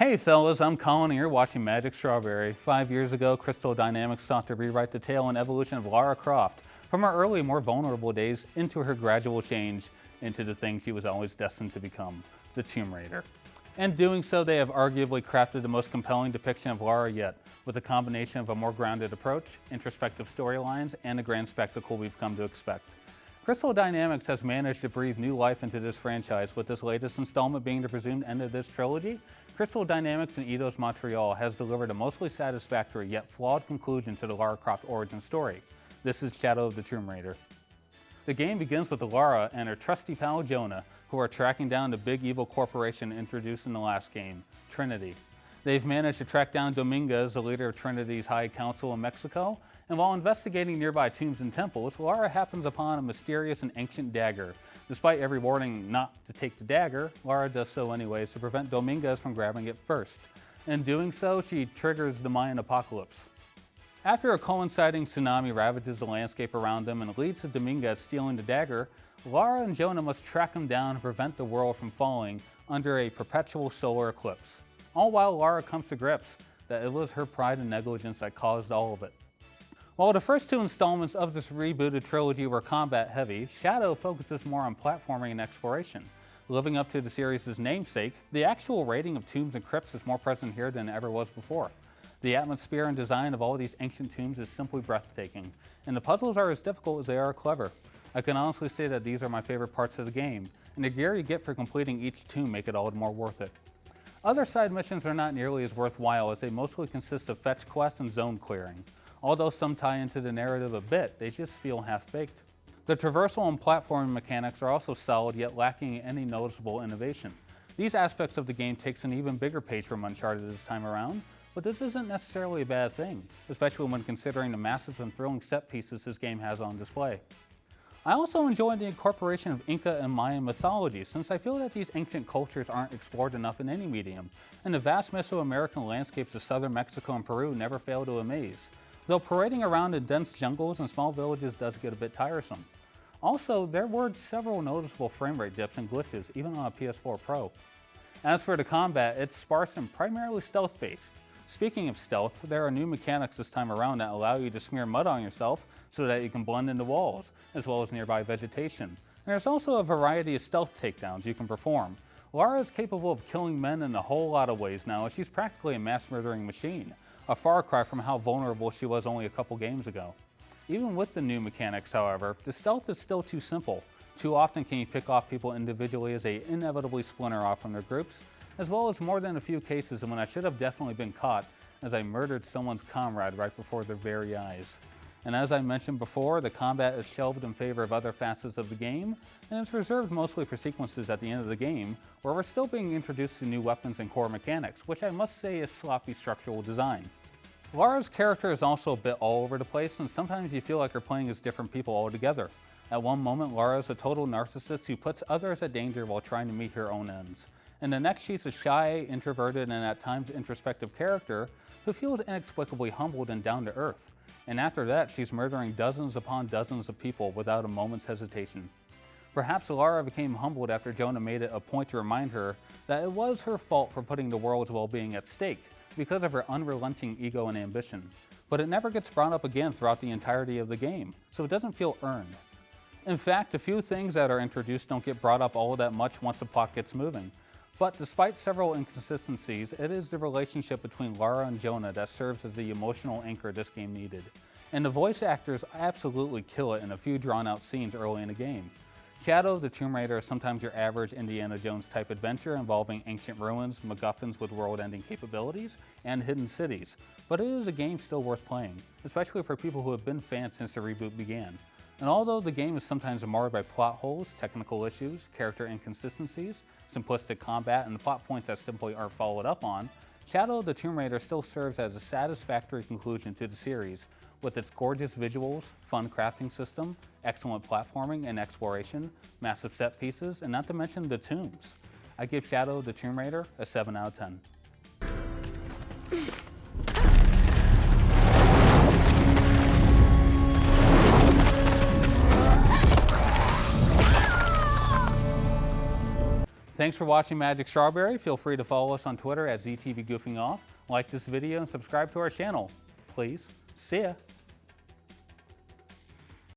Hey fellas, I'm Collin and you're watching Magic Strawberry. 5 years ago, Crystal Dynamics sought to rewrite the tale and evolution of Lara Croft from her early, more vulnerable days into her gradual change into the thing she was always destined to become, the Tomb Raider. In doing so, they have arguably crafted the most compelling depiction of Lara yet, with a combination of a more grounded approach, introspective storylines, and the grand spectacle we've come to expect. Crystal Dynamics has managed to breathe new life into this franchise, with this latest installment being the presumed end of this trilogy. Crystal Dynamics and Eidos Montreal has delivered a mostly satisfactory yet flawed conclusion to the Lara Croft origin story. This is Shadow of the Tomb Raider. The game begins with Lara and her trusty pal Jonah, who are tracking down the big evil corporation introduced in the last game, Trinity. They've managed to track down Dominguez, the leader of Trinity's High Council in Mexico, and while investigating nearby tombs and temples, Lara happens upon a mysterious and ancient dagger. Despite every warning not to take the dagger, Lara does so anyways to prevent Dominguez from grabbing it first. In doing so, she triggers the Mayan apocalypse. After a coinciding tsunami ravages the landscape around them and leads to Dominguez stealing the dagger, Lara and Jonah must track him down and prevent the world from falling under a perpetual solar eclipse. All while Lara comes to grips that it was her pride and negligence that caused all of it. While the first two installments of this rebooted trilogy were combat heavy, Shadow focuses more on platforming and exploration. Living up to the series' namesake, the actual raiding of tombs and crypts is more present here than it ever was before. The atmosphere and design of all these ancient tombs is simply breathtaking, and the puzzles are as difficult as they are clever. I can honestly say that these are my favorite parts of the game, and the gear you get for completing each tomb make it all the more worth it. Other side missions are not nearly as worthwhile, as they mostly consist of fetch quests and zone clearing. Although some tie into the narrative a bit, they just feel half-baked. The traversal and platforming mechanics are also solid, yet lacking any noticeable innovation. These aspects of the game takes an even bigger page from Uncharted this time around, but this isn't necessarily a bad thing, especially when considering the massive and thrilling set pieces this game has on display. I also enjoy the incorporation of Inca and Mayan mythology, since I feel that these ancient cultures aren't explored enough in any medium, and the vast Mesoamerican landscapes of southern Mexico and Peru never fail to amaze. Though parading around in dense jungles and small villages does get a bit tiresome. Also, there were several noticeable frame rate dips and glitches, even on a PS4 Pro. As for the combat, it's sparse and primarily stealth-based. Speaking of stealth, there are new mechanics this time around that allow you to smear mud on yourself so that you can blend into walls, as well as nearby vegetation. And there's also a variety of stealth takedowns you can perform. Lara is capable of killing men in a whole lot of ways now, as she's practically a mass murdering machine. A far cry from how vulnerable she was only a couple games ago. Even with the new mechanics, however, the stealth is still too simple. Too often can you pick off people individually as they inevitably splinter off from their groups, as well as more than a few cases when I should have definitely been caught as I murdered someone's comrade right before their very eyes. And as I mentioned before, the combat is shelved in favor of other facets of the game, and it's reserved mostly for sequences at the end of the game, where we're still being introduced to new weapons and core mechanics, which I must say is sloppy structural design. Lara's character is also a bit all over the place, and sometimes you feel like you're playing as different people altogether. At one moment, Lara is a total narcissist who puts others at danger while trying to meet her own ends. And the next, she's a shy, introverted, and at times introspective character who feels inexplicably humbled and down to earth. And after that, she's murdering dozens upon dozens of people without a moment's hesitation. Perhaps Lara became humbled after Jonah made it a point to remind her that it was her fault for putting the world's well-being at stake because of her unrelenting ego and ambition. But it never gets brought up again throughout the entirety of the game, so it doesn't feel earned. In fact, a few things that are introduced don't get brought up all that much once the plot gets moving. But despite several inconsistencies, it is the relationship between Lara and Jonah that serves as the emotional anchor this game needed. And the voice actors absolutely kill it in a few drawn-out scenes early in the game. Shadow of the Tomb Raider is sometimes your average Indiana Jones type adventure involving ancient ruins, MacGuffins with world-ending capabilities, and hidden cities. But it is a game still worth playing, especially for people who have been fans since the reboot began. And although the game is sometimes marred by plot holes, technical issues, character inconsistencies, simplistic combat, and the plot points that simply aren't followed up on, Shadow of the Tomb Raider still serves as a satisfactory conclusion to the series, with its gorgeous visuals, fun crafting system, excellent platforming and exploration, massive set pieces, and not to mention the tombs. I give Shadow of the Tomb Raider a 7 out of 10. Thanks for watching Magic Strawberry. Feel free to follow us on Twitter at ZTV Goofing Off. Like this video and subscribe to our channel. Please. See ya.